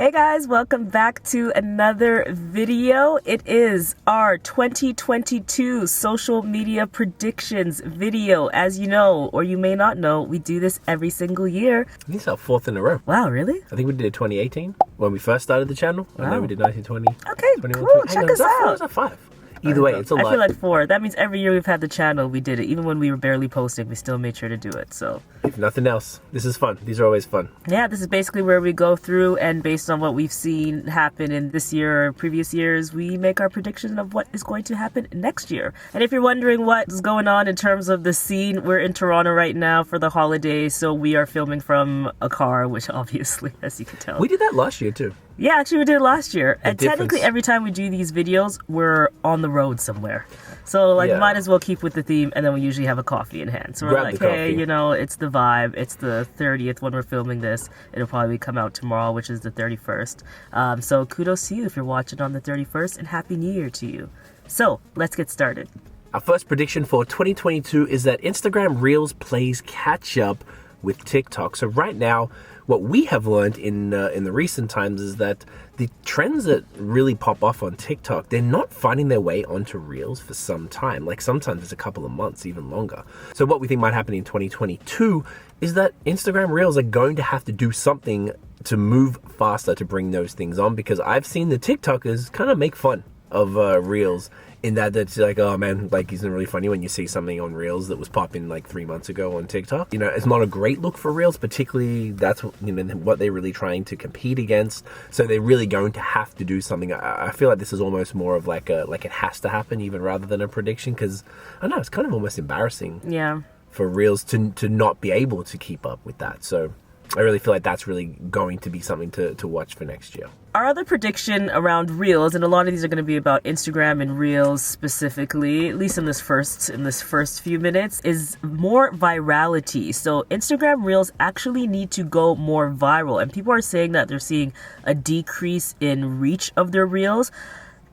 Hey guys, welcome back to another video. It is our 2022 social media predictions video. As you know, or you may not know, we do this every single year. This is our fourth in a row. Wow, really? I think we did it 2018 when we first started the channel. Wow. And then we did 1920. Okay, 21, cool. 20. Check us out. Or was that 5? Either way, it's a lot. I feel like 4. That means every year we've had the channel, we did it. Even when we were barely posting, we still made sure to do it. So, if nothing else, this is fun. These are always fun. yeah, this is basically where we go through and based on what we've seen happen in this year or previous years, we make our prediction of what is going to happen next year. And if you're wondering what's going on in terms of the scene, we're in Toronto right now for the holidays, so we are filming from a car, which obviously, as you can tell. We did that last year too. Yeah, actually we did it last year. And difference. technically every time we do these videos, we're on the road somewhere. So like might as well keep with the theme, and then we usually have a coffee in hand. So we're Grab like, the hey, coffee. you know, it's the vibe. It's the 30th when we're filming this. It'll probably come out tomorrow, which is the 31st. So kudos to you if you're watching on the 31st, and Happy New Year to you. So let's get started. Our first prediction for 2022 is that Instagram Reels plays catch up with TikTok. So right now, what we have learned in the recent times is that the trends that really pop off on TikTok, they're not finding their way onto Reels for some time. Like sometimes it's a couple of months, even longer. So what we think might happen in 2022 is that Instagram Reels are going to have to do something to move faster to bring those things on, because I've seen the TikTokers kind of make fun of Reels in that's like, oh man, like isn't it really funny when you see something on Reels that was popping like 3 months ago on TikTok? You know, it's not a great look for Reels, particularly that's what they're really trying to compete against. So they're really going to have to do something. I feel like this is almost more of like it has to happen even rather than a prediction, because I don't know, it's kind of almost embarrassing. Yeah. For Reels to not be able to keep up with that. So I really feel like that's really going to be something to watch for next year. Our other prediction around Reels, and a lot of these are going to be about Instagram and Reels specifically, at least in this first few minutes, is more virality. So Instagram Reels actually need to go more viral, and people are saying that they're seeing a decrease in reach of their Reels.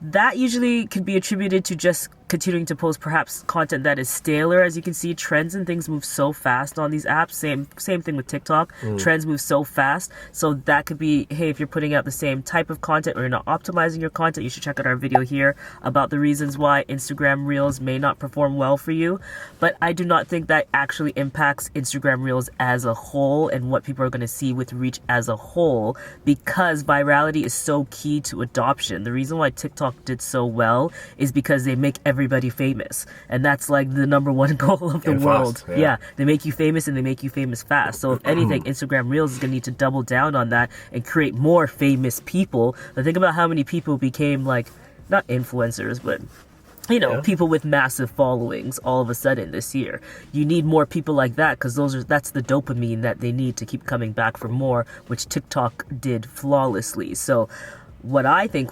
That usually could be attributed to just continuing to post perhaps content that is staler. As you can see, trends and things move so fast on these apps. Same thing with TikTok. Trends move so fast. So that could be, hey, if you're putting out the same type of content or you're not optimizing your content, you should check out our video here about the reasons why Instagram Reels may not perform well for you. But I do not think that actually impacts Instagram Reels as a whole and what people are going to see with reach as a whole, because virality is so key to adoption. The reason why TikTok did so well is because they make everybody famous, and that's like the number one goal of the world. Fast, yeah. They make you famous, and they make you famous fast. So if anything, Instagram Reels is going to need to double down on that and create more famous people. But think about how many people became like, not influencers, but people with massive followings all of a sudden this year. You need more people like that, because that's the dopamine that they need to keep coming back for more, which TikTok did flawlessly. So what we think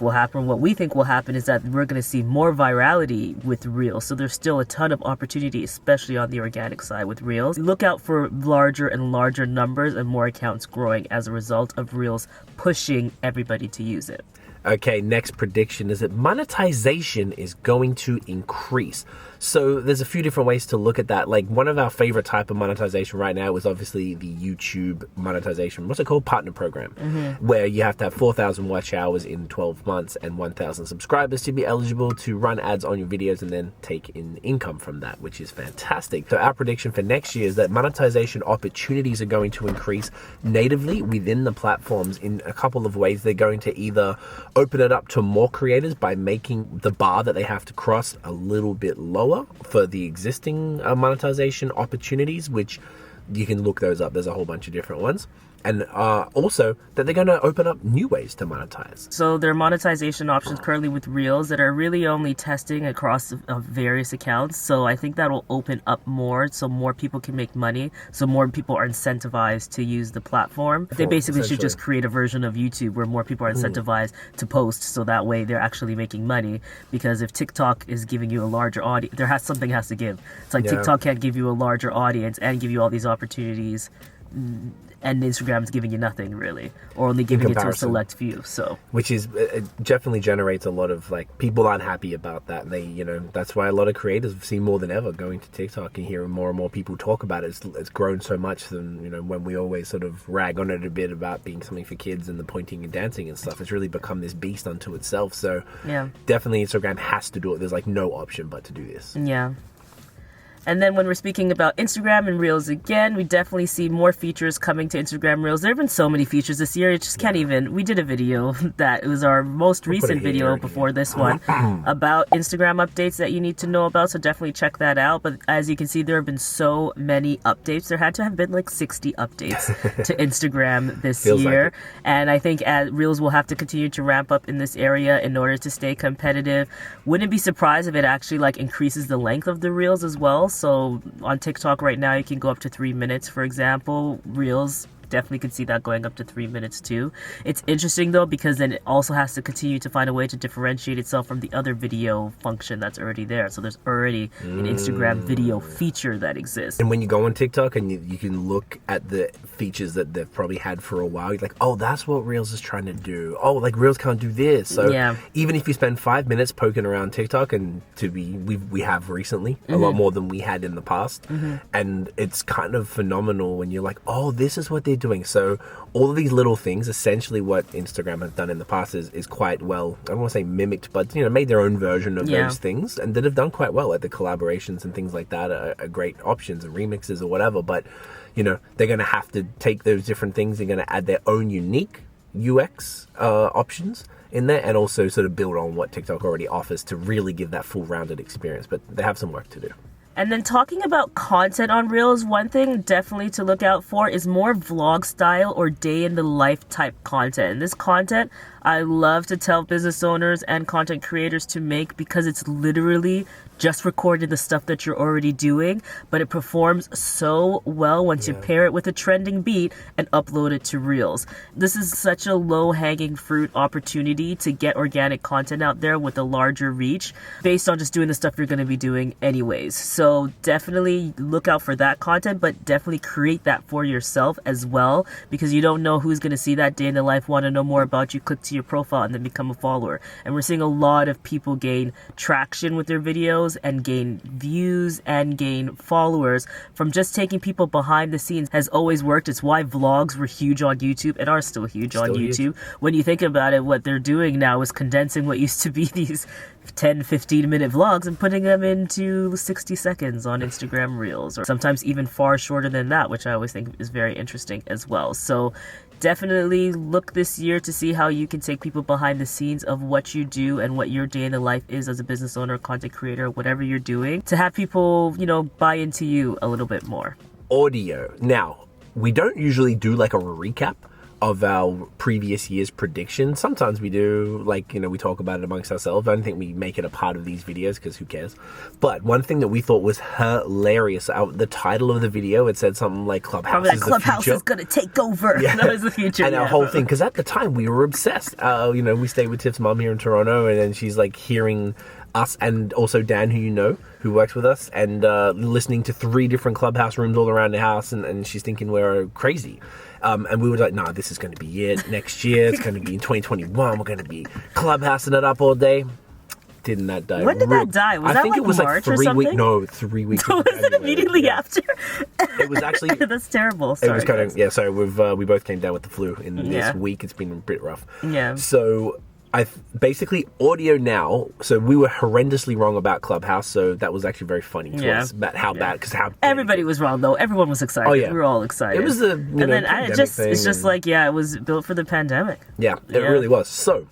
will happen is that we're going to see more virality with Reels. So there's still a ton of opportunity, especially on the organic side with Reels. Look out for larger and larger numbers and more accounts growing as a result of Reels pushing everybody to use it. Okay, next prediction is that monetization is going to increase. So there's a few different ways to look at that. Like one of our favorite type of monetization right now is obviously the YouTube monetization. What's it called? Partner program, where you have to have 4,000 watch hours in 12 months and 1,000 subscribers to be eligible to run ads on your videos and then take in income from that, which is fantastic. So our prediction for next year is that monetization opportunities are going to increase natively within the platforms in a couple of ways. They're going to either open it up to more creators by making the bar that they have to cross a little bit lower for the existing monetization opportunities, which you can look those up. There's a whole bunch of different ones. And also that they're going to open up new ways to monetize. So there are monetization options currently with Reels that are really only testing across various accounts. So I think that will open up more, so more people can make money, so more people are incentivized to use the platform. They basically should just create a version of YouTube where more people are incentivized to post, so that way they're actually making money. Because if TikTok is giving you a larger audience, something has to give. It's like TikTok can't give you a larger audience and give you all these opportunities and Instagram's giving you nothing really, or only giving it to a select few. So, which is it definitely generates a lot of like people aren't happy about that. They, you know, that's why a lot of creators have seen more than ever going to TikTok and hearing more and more people talk about it. It's grown so much than, you know, when we always sort of rag on it a bit about being something for kids and the pointing and dancing and stuff. It's really become this beast unto itself. So yeah, definitely Instagram has to do it. There's like no option but to do this. Yeah. And then when we're speaking about Instagram and Reels again, we definitely see more features coming to Instagram Reels. There have been so many features this year, it just can't even... We did a video that was our most recent video before this one about Instagram updates that you need to know about, so definitely check that out. But as you can see, there have been so many updates. There had to have been like 60 updates to Instagram this year. Like, and I think Reels will have to continue to ramp up in this area in order to stay competitive. Wouldn't be surprised if it actually like increases the length of the Reels as well. So on TikTok right now, you can go up to 3 minutes, for example. Reels, definitely could see that going up to 3 minutes too. It's interesting though, because then it also has to continue to find a way to differentiate itself from the other video function that's already there. So there's already an Instagram video feature that exists. And when you go on TikTok and you can look at the features that they've probably had for a while, you're like, oh, that's what Reels is trying to do. Oh, like Reels can't do this. So even if you spend 5 minutes poking around TikTok, and we have recently a lot more than we had in the past, and it's kind of phenomenal when you're like, oh, this is what they're doing. So all of these little things, essentially what Instagram has done in the past is quite well, I don't want to say mimicked, but, you know, made their own version of those things, and that have done quite well. Like the collaborations and things like that are great options, and remixes or whatever. But, you know, they're going to have to take those different things, they're going to add their own unique UX options in there, and also sort of build on what TikTok already offers to really give that full rounded experience. But they have some work to do. And then talking about content on Reels, one thing definitely to look out for is more vlog style or day in the life type content. And this content I love to tell business owners and content creators to make, because it's literally just recorded the stuff that you're already doing, but it performs so well once you pair it with a trending beat and upload it to Reels. This is such a low-hanging fruit opportunity to get organic content out there with a larger reach based on just doing the stuff you're going to be doing anyways. So definitely look out for that content, but definitely create that for yourself as well, because you don't know who's going to see that day in the life, want to know more about you, click to your profile, and then become a follower. And we're seeing a lot of people gain traction with their videos and gain views and gain followers from just taking people behind the scenes. Has always worked. It's why vlogs were huge on YouTube and are still huge on YouTube. When you think about it, what they're doing now is condensing what used to be these 10-15 minute vlogs and putting them into 60 seconds on Instagram Reels, or sometimes even far shorter than that, which I always think is very interesting as well. So definitely look this year to see how you can take people behind the scenes of what you do and what your day in the life is as a business owner, content creator, whatever you're doing, to have people, you know, buy into you a little bit more. Audio. Now, we don't usually do like a recap of our previous year's predictions. Sometimes we do, like, you know, we talk about it amongst ourselves. I don't think we make it a part of these videos because who cares. But one thing that we thought was hilarious, the title of the video, it said something like Clubhouse is the future. Clubhouse is going to take over. Yeah. That was the future. And our whole thing, because at the time we were obsessed. You know, we stayed with Tiff's mom here in Toronto, and then she's like hearing us and also Dan, who you know, who works with us, and listening to 3 different Clubhouse rooms all around the house, and she's thinking we're crazy. And we were like, nah, this is going to be it. Next year, it's going to be in 2021. We're going to be clubhousing it up all day. Didn't that die? When did that die? Was that think like it was March like 3 weeks. No, 3 weeks. Was it immediately after? It was actually... That's terrible. Sorry, it was kind of... Yeah, sorry. We both came down with the flu in this week. It's been a bit rough. Yeah. So... basically audio now, so we were horrendously wrong about Clubhouse, so that was actually very funny to us about how bad, because how everybody was wrong though. Everyone was excited. We were all excited. It was the it's just like it was built for the pandemic. It really was. So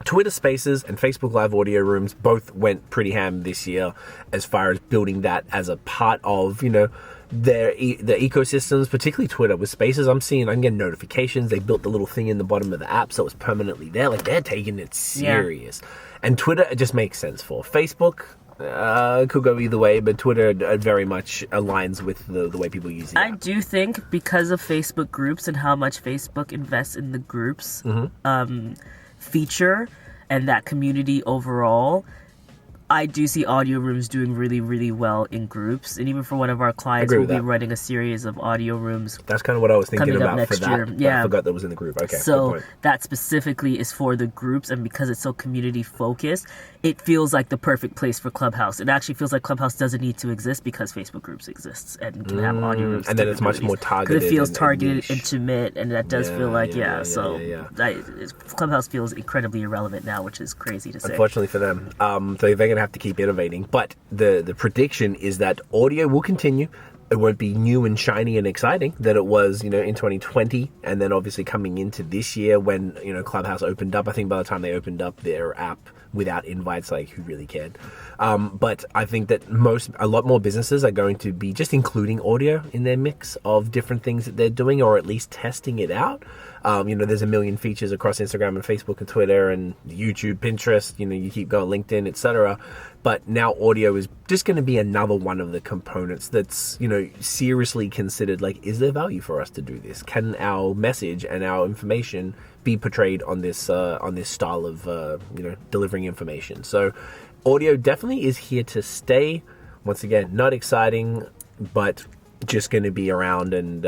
Twitter Spaces and Facebook Live audio rooms both went pretty ham this year as far as building that as a part of, you know, the ecosystems, particularly Twitter. With Spaces, I'm getting notifications. They built the little thing in the bottom of the app, so it's permanently there. Like, they're taking it serious. And Twitter, it just makes sense for. Facebook, could go either way, but Twitter very much aligns with the way people use it. I do think because of Facebook groups and how much Facebook invests in the groups feature and that community overall, I do see audio rooms doing really, really well in groups. And even for one of our clients, Agree we'll with be that. running a series of audio rooms. That's kind of what I was thinking Coming up about next for that. year. but Yeah. I forgot that was in the group. Okay, So good point. that specifically is for the groups, and because it's so community focused, it feels like the perfect place for Clubhouse. It actually feels like Clubhouse doesn't need to exist because Facebook groups exists and can have audio rooms. And then it's much more targeted. Because it feels and targeted, niche. intimate, and that does feel like, so yeah. Clubhouse feels incredibly irrelevant now, which is crazy to say. Unfortunately for them. So they're going to have to keep innovating. But the prediction is that audio will continue. It won't be new and shiny and exciting that it was, in 2020. And then obviously coming into this year when, Clubhouse opened up. I think by the time they opened up their app without invites, like, who really cared? But I think that a lot more businesses are going to be just including audio in their mix of different things that they're doing, or at least testing it out. There's a million features across Instagram and Facebook and Twitter and YouTube, Pinterest, you keep going, LinkedIn, etc. But now audio is just going to be another one of the components that's, seriously considered, like, is there value for us to do this? Can our message and our information be portrayed on this style of, delivering information? So audio definitely is here to stay. Once again, not exciting, but just going to be around, and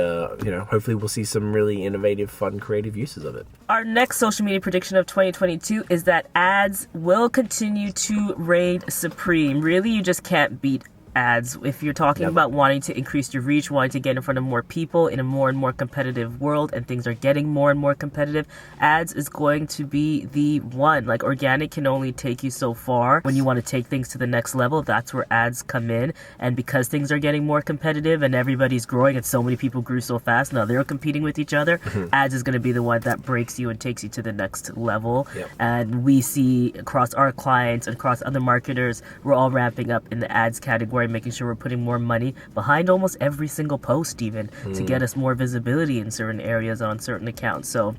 hopefully we'll see some really innovative, fun, creative uses of it. Our next social media prediction of 2022 is that ads will continue to reign supreme. Really, you just can't beat ads if you're talking about wanting to increase your reach, wanting to get in front of more people in a more and more competitive world, and things are getting more and more competitive. Ads is going to be the one. Like, organic can only take you so far. When you want to take things to the next level, that's where ads come in. And because things are getting more competitive and everybody's growing, and so many people grew so fast, now they're competing with each other, ads is going to be the one that breaks you and takes you to the next level. And we see across our clients and across other marketers, we're all ramping up in the ads category, making sure we're putting more money behind almost every single post, even to get us more visibility in certain areas on certain accounts. So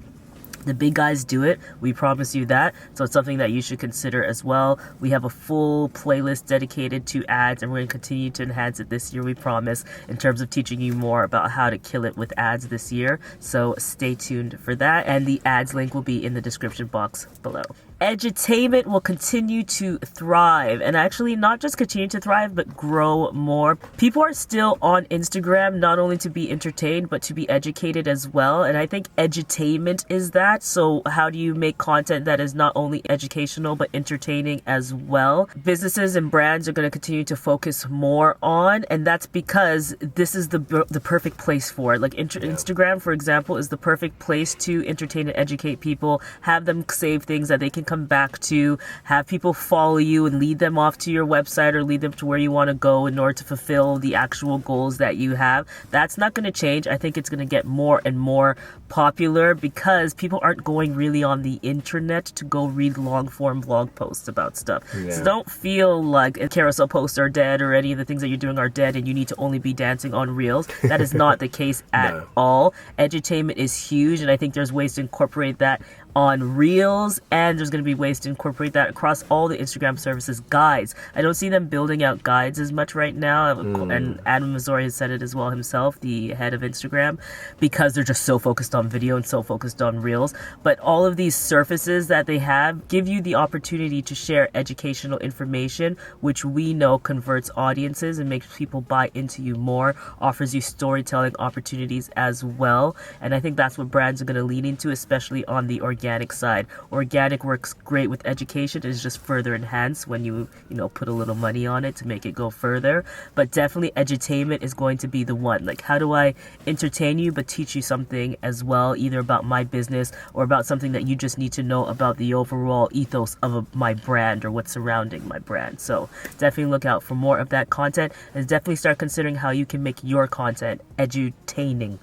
the big guys do it. We promise you that. So it's something that you should consider as well. We have a full playlist dedicated to ads, and we're going to continue to enhance it this year, we promise, in terms of teaching you more about how to kill it with ads this year. So stay tuned for that. And the ads link will be in the description box below. Edutainment will continue to thrive, and actually not just continue to thrive, but grow more. People are still on Instagram not only to be entertained, but to be educated as well. And I think edutainment is that. So how do you make content that is not only educational, but entertaining as well? Businesses and brands are going to continue to focus more on, and that's because this is the perfect place for it. Like Instagram, for example, is the perfect place to entertain and educate people, have them save things that they can come back to, have people follow you and lead them off to your website or lead them to where you want to go in order to fulfill the actual goals that you have. That's not going to change. I think it's going to get more and more popular because people aren't going really on the internet to go read long form blog posts about stuff. So don't feel like a carousel posts are dead or any of the things that you're doing are dead and you need to only be dancing on reels. That is not the case at all. Edutainment is huge, and I think there's ways to incorporate that on reels, and there's going to be ways to incorporate that across all the Instagram services. Guides, I don't see them building out guides as much right now, and Adam Mazori has said it as well himself, the head of Instagram, because they're just so focused on video and so focused on reels. But all of these surfaces that they have give you the opportunity to share educational information, which we know converts audiences and makes people buy into you more, offers you storytelling opportunities as well. And I think that's what brands are going to lean into, especially on the organic side. Organic works great with education. It is just further enhanced when you put a little money on it to make it go further. But definitely edutainment is going to be the one. Like, how do I entertain you but teach you something as well, either about my business or about something that you just need to know about the overall ethos of my brand or what's surrounding my brand. So definitely look out for more of that content, and definitely start considering how you can make your content edutaining.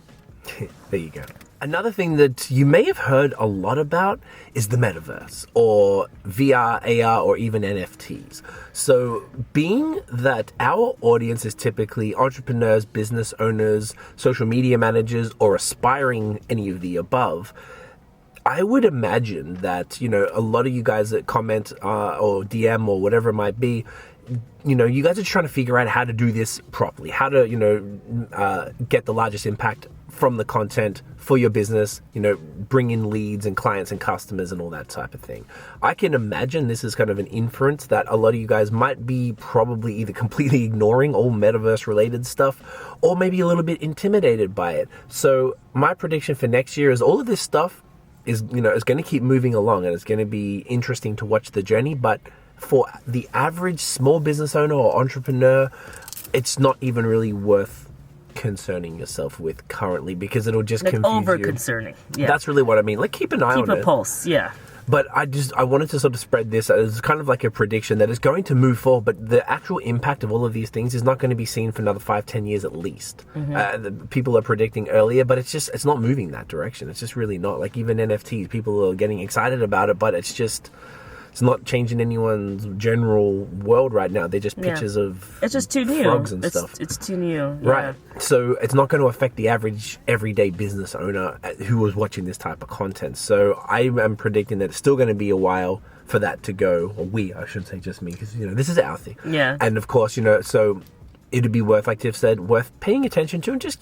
There you go. Another thing that you may have heard a lot about is the Metaverse, or VR, AR, or even NFTs. So being that our audience is typically entrepreneurs, business owners, social media managers, or aspiring any of the above, I would imagine that, a lot of you guys that comment or DM or whatever it might be, you guys are trying to figure out how to do this properly, how to, get the largest impact from the content for your business, bring in leads and clients and customers and all that type of thing. I can imagine this is kind of an inference that a lot of you guys might be probably either completely ignoring all metaverse related stuff or maybe a little bit intimidated by it. So my prediction for next year is all of this stuff is going to keep moving along, and it's going to be interesting to watch the journey. But for the average small business owner or entrepreneur, it's not even really worth concerning yourself with currently, because it'll just confuse over you. Concerning. Yeah. That's really what I mean. Like, keep an eye on it. Keep a pulse. Yeah. But I wanted to sort of spread this as kind of like a prediction that is going to move forward, but the actual impact of all of these things is not going to be seen for another 5-10 years at least. The people are predicting earlier, but it's not moving that direction. It's just really not. Like, even NFTs, people are getting excited about it, but it's not changing anyone's general world right now. They're just pictures of it's just too new. Frogs and stuff. It's too new. Right. So it's not going to affect the average everyday business owner who was watching this type of content. So I am predicting that it's still going to be a while for that to go. Or I shouldn't say just me, because this is our thing. Yeah. And of course, so it'd be worth, like Tiff said, worth paying attention to and just,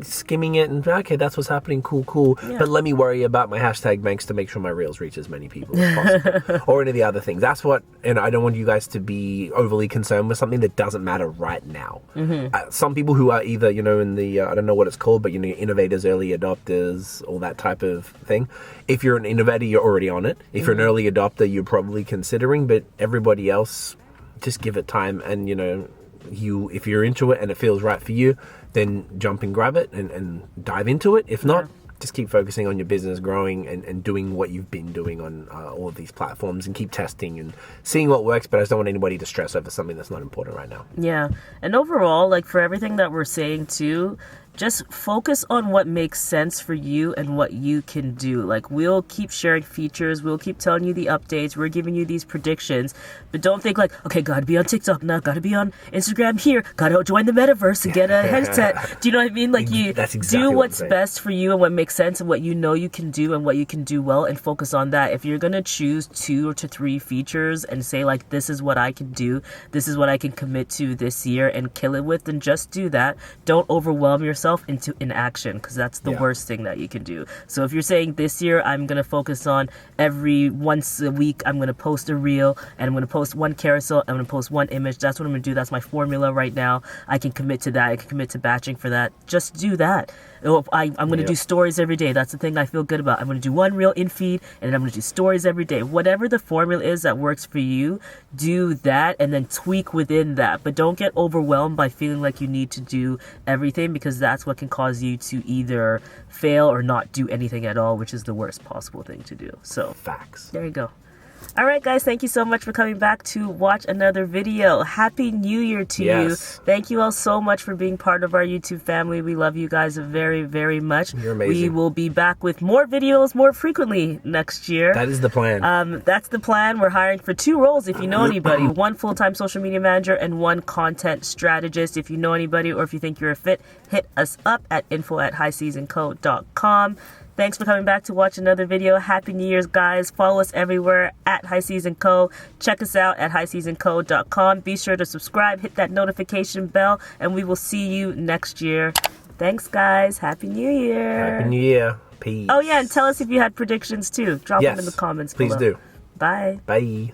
skimming it and, okay, that's what's happening, cool. Yeah. But let me worry about my hashtag banks to make sure my reels reach as many people as possible. Or any of the other things. That's what, and I don't want you guys to be overly concerned with something that doesn't matter right now. Some people who are either, in the, I don't know what it's called, but, innovators, early adopters, all that type of thing. If you're an innovator, you're already on it. If you're an early adopter, you're probably considering, but everybody else, just give it time and, if you're into it and it feels right for you, then jump and grab it and dive into it. If not, just keep focusing on your business growing and doing what you've been doing on all of these platforms, and keep testing and seeing what works. But I just don't want anybody to stress over something that's not important right now. Yeah. And overall, like, for everything that we're saying too, just focus on what makes sense for you and what you can do. Like, we'll keep sharing features, we'll keep telling you the updates, we're giving you these predictions, but don't think like, okay, gotta be on TikTok now, gotta be on Instagram here, gotta join the Metaverse and get a headset. Do you know what I mean? Like, you That's exactly do what's best for you and what makes sense and what you can do and what you can do well, and focus on that. If you're gonna choose 2 to 3 features and say, like, this is what I can do, this is what I can commit to this year and kill it with, then just do that. Don't overwhelm yourself into inaction, because that's the worst thing that you can do. So if you're saying this year I'm going to focus on once a week I'm going to post a reel, and I'm going to post 1 carousel, I'm going to post 1 image, that's what I'm going to do. That's my formula right now. I can commit to that. I can commit to batching for that. Just do that. I'm going to do stories every day. That's the thing I feel good about. I'm going to do 1 reel in feed, and then I'm going to do stories every day. Whatever the formula is that works for you, do that and then tweak within that. But don't get overwhelmed by feeling like you need to do everything, because that's what can cause you to either fail or not do anything at all, which is the worst possible thing to do. So Facts. there you go. All right, guys, thank you so much for coming back to watch another video. Happy New Year to you. Thank you all so much for being part of our YouTube family. We love you guys very, very much. You're amazing. We will be back with more videos more frequently next year. That is the plan. That's the plan. We're hiring for 2 roles if you know anybody. 1 full-time social media manager and 1 content strategist. If you know anybody or if you think you're a fit, hit us up at info@highseasonco.com. Thanks for coming back to watch another video. Happy New Year's, guys. Follow us everywhere at High Season Co. Check us out at highseasonco.com. Be sure to subscribe, hit that notification bell, and we will see you next year. Thanks, guys. Happy New Year. Happy New Year. Peace. Oh, yeah, and tell us if you had predictions, too. Drop them in the comments below. Please do. Bye. Bye.